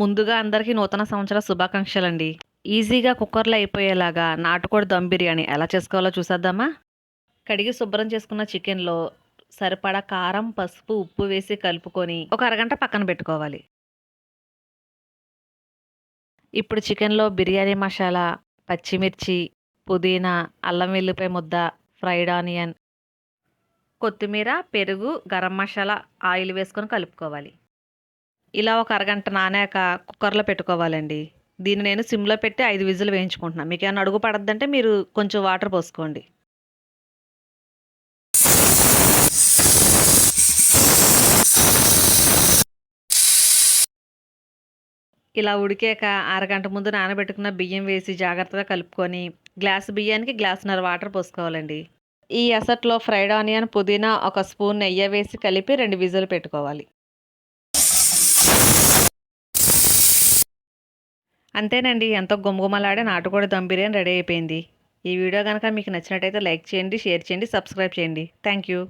ముందుగా అందరికీ నూతన సంవత్సర శుభాకాంక్షలండి. ఈజీగా కుక్కర్‌లో అయిపోయేలాగా నాటుకోడి దమ్ బిర్యానీ ఎలా చేసుకోవాలో చూసేద్దామా? కడిగి శుభ్రం చేసుకున్న చికెన్‌లో సరిపడా కారం, పసుపు, ఉప్పు వేసి కలుపుకొని ఒక అరగంట పక్కన పెట్టుకోవాలి. ఇప్పుడు చికెన్‌లో బిర్యానీ మసాలా, పచ్చిమిర్చి, పుదీనా, అల్లం వెల్లిపాయ ముద్ద, ఫ్రైడ్ ఆనియన్, కొత్తిమీర, పెరుగు, గరం మసాలా, ఆయిల్ వేసుకొని కలుపుకోవాలి. ఇలా ఒక అరగంట నానాక కుక్కర్‌లో పెట్టుకోవాలండి. దీన్ని నేను సిమ్‌లో పెట్టి 5 విజిల్లు వేయించుకుంటున్నా. మీకేమన్నా అడుగు పడద్దంటే మీరు కొంచెం వాటర్ పోసుకోండి. ఇలా ఉడికాక అరగంట ముందు నానబెట్టుకున్న బియ్యం వేసి జాగ్రత్తగా కలుపుకొని గ్లాసు బియ్యానికి గ్లాసున్నర వాటర్ పోసుకోవాలండి. ఈ ఎసట్లో ఫ్రైడ్ ఆనియన్, పుదీనా, ఒక స్పూన్ నెయ్యి వేసి కలిపి 2 విజిల్లు పెట్టుకోవాలి. అంతేనండి. ఎంతో గుమగుమలాడే నాటుకోడి దమ్ బిర్యానీ రెడీ అయిపోయింది. ఈ వీడియో గనక మీకు నచ్చినట్టయితే లైక్ చేయండి, షేర్ చేయండి, సబ్స్క్రైబ్ చేయండి. Thank you.